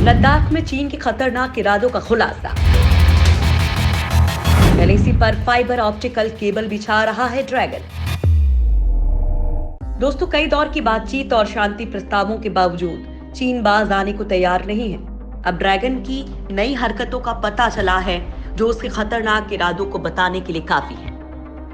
लद्दाख में चीन के खतरनाक इरादों का खुलासा। एलएसी पर फाइबर ऑप्टिकल केबल बिछा रहा है ड्रैगन। दोस्तों, कई दौर की बातचीत और शांति प्रस्तावों के बावजूद चीन बाज आने को तैयार नहीं है। अब ड्रैगन की नई हरकतों का पता चला है, जो उसके खतरनाक इरादों को बताने के लिए काफी है।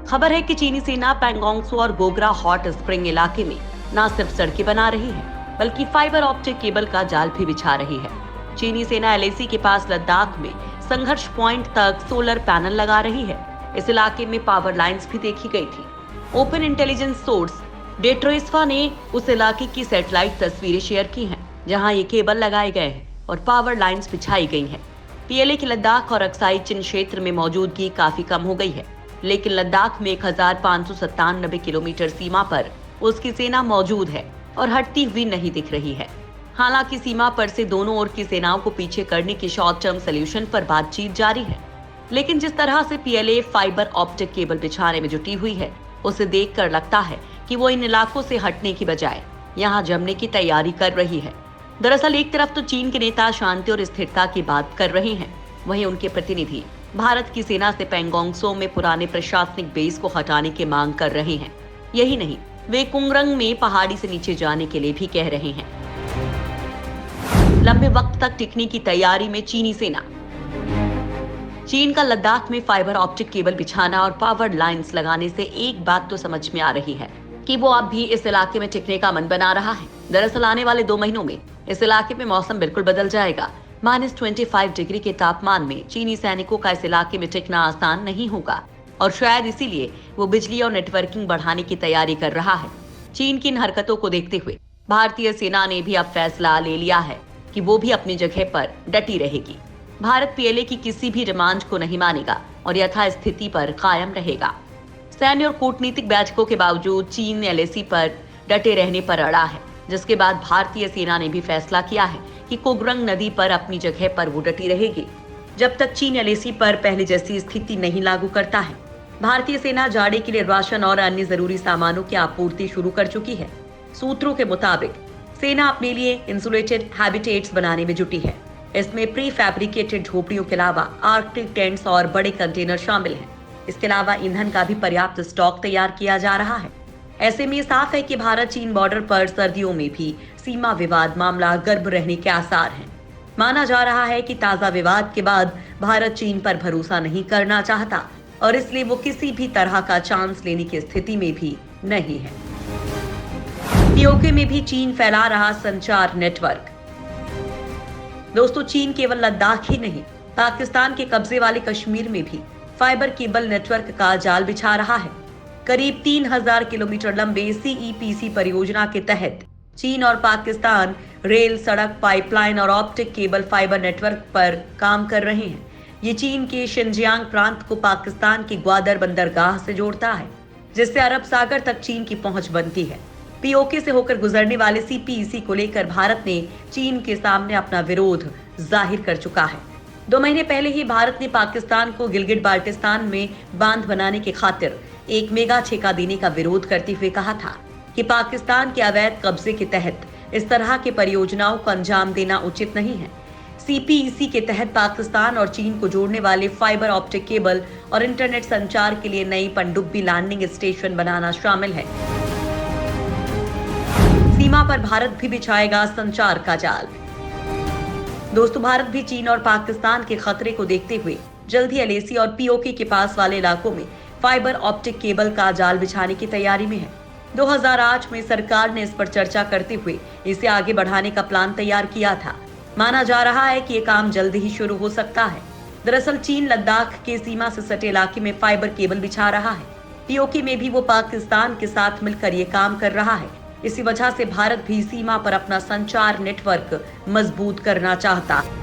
खबर है कि चीनी सेना पैंगोंग त्सो और गोग्रा हॉट स्प्रिंग इलाके में न सिर्फ सड़कें बना रही है, बल्कि फाइबर ऑप्टिक केबल का जाल भी बिछा रही है। चीनी सेना एलएसी के पास लद्दाख में संघर्ष पॉइंट तक सोलर पैनल लगा रही है। इस इलाके में पावर लाइंस भी देखी गई थी। ओपन इंटेलिजेंस सोर्स डेट्रोइस्फा ने उस इलाके की सैटेलाइट तस्वीरें शेयर की हैं, जहां ये केबल लगाए गए हैं और पावर लाइंस बिछाई गई हैं। पीएलए की लद्दाख और अक्साई चिन क्षेत्र में मौजूदगी काफी कम हो गई है, लेकिन लद्दाख में 1597 किलोमीटर सीमा पर उसकी सेना मौजूद है और हटती हुई नहीं दिख रही है। हालांकि सीमा पर से दोनों ओर की सेनाओं को पीछे करने की शॉर्ट टर्म सोल्यूशन पर बातचीत जारी है, लेकिन जिस तरह से पीएलए फाइबर ऑप्टिक केबल बिछाने में जुटी हुई है, उसे देखकर लगता है कि वो इन इलाकों से हटने की बजाय यहाँ जमने की तैयारी कर रही है। दरअसल एक तरफ तो चीन के नेता शांति और स्थिरता की बात कर रहे हैं, वहीं उनके प्रतिनिधि भारत की सेना से पैंगोंग त्सो में पुराने प्रशासनिक बेस को हटाने की मांग कर रहे हैं। यही नहीं, वे कुंगरंग में पहाड़ी से नीचे जाने के लिए भी कह रहे हैं। लंबे वक्त तक टिकने की तैयारी में चीनी सेना। चीन का लद्दाख में फाइबर ऑप्टिक केबल बिछाना और पावर लाइंस लगाने से एक बात तो समझ में आ रही है कि वो अब भी इस इलाके में टिकने का मन बना रहा है। दरअसल आने वाले 2 महीनों में इस इलाके में मौसम बिल्कुल बदल जाएगा। -25 डिग्री के तापमान में चीनी सैनिकों का इस इलाके में टिकना आसान नहीं होगा, और शायद इसीलिए वो बिजली और नेटवर्किंग बढ़ाने की तैयारी कर रहा है। चीन की इन हरकतों को देखते हुए भारतीय सेना ने भी अब फैसला ले लिया है कि वो भी अपनी जगह पर डटी रहेगी। भारत पीएलए की किसी भी डिमांड को नहीं मानेगा और यथास्थिति पर कायम रहेगा। सैन्य और कूटनीतिक बैठकों के बावजूद चीन एलएसी पर डटे रहने पर अड़ा है, जिसके बाद भारतीय सेना ने भी फैसला किया है कि कोगरंग नदी पर अपनी जगह पर वो डटी रहेगी जब तक चीन एलएसी पर पहले जैसी स्थिति नहीं लागू करता है। भारतीय सेना जाड़े के लिए राशन और अन्य जरूरी सामानों की आपूर्ति शुरू कर चुकी है। सूत्रों के मुताबिक सेना अपने लिए इंसुलेटेड हैबिटेट्स बनाने में जुटी है। इसमें प्री फैब्रिकेटेड झोपड़ियों के अलावा आर्कटिक टेंट्स और बड़े कंटेनर शामिल हैं। इसके अलावा ईंधन का भी पर्याप्त स्टॉक तैयार किया जा रहा है। ऐसे में साफ है कि भारत चीन बॉर्डर पर सर्दियों में भी सीमा विवाद मामला गर्म रहने के आसार हैं। माना जा रहा है कि ताजा विवाद के बाद भारत चीन पर भरोसा नहीं करना चाहता और इसलिए वो किसी भी तरह का चांस लेने की स्थिति में भी नहीं है। पीओके में भी चीन फैला रहा संचार नेटवर्क। दोस्तों, चीन केवल लद्दाख ही नहीं, पाकिस्तान के कब्जे वाले कश्मीर में भी फाइबर केबल नेटवर्क का जाल बिछा रहा है। करीब 3000 किलोमीटर लंबे सीईपीसी परियोजना के तहत चीन और पाकिस्तान रेल, सड़क, पाइपलाइन और ऑप्टिक केबल फाइबर नेटवर्क पर काम कर रहे हैं। ये चीन के शिनजियांग प्रांत को पाकिस्तान की ग्वादर बंदरगाह से जोड़ता है, जिससे अरब सागर तक चीन की पहुंच बनती है। पीओके से होकर गुजरने वाले सीपीईसी को लेकर भारत ने चीन के सामने अपना विरोध जाहिर कर चुका है। 2 महीने पहले ही भारत ने पाकिस्तान को गिलगिट बाल्टिस्तान में बांध बनाने की खातिर एक मेगा ठेका देने का विरोध करते हुए कहा था कि पाकिस्तान के अवैध कब्जे के तहत इस तरह की परियोजनाओं को अंजाम देना उचित नहीं है। सीपीईसी के तहत पाकिस्तान और चीन को जोड़ने वाले फाइबर ऑप्टिक केबल और इंटरनेट संचार के लिए नई पनडुब्बी लैंडिंग स्टेशन बनाना शामिल है। सीमा पर भारत भी बिछाएगा संचार का जाल। दोस्तों, भारत भी चीन और पाकिस्तान के खतरे को देखते हुए जल्द ही एलएसी और पीओके के पास वाले इलाकों में फाइबर ऑप्टिक केबल का जाल बिछाने की तैयारी में है। 2008 में सरकार ने इस पर चर्चा करते हुए इसे आगे बढ़ाने का प्लान तैयार किया था। माना जा रहा है कि ये काम जल्द ही शुरू हो सकता है। दरअसल चीन लद्दाख के सीमा से सटे इलाके में फाइबर केबल बिछा रहा है। पीओके में भी वो पाकिस्तान के साथ मिलकर ये काम कर रहा है। इसी वजह से भारत भी सीमा पर अपना संचार नेटवर्क मजबूत करना चाहता है।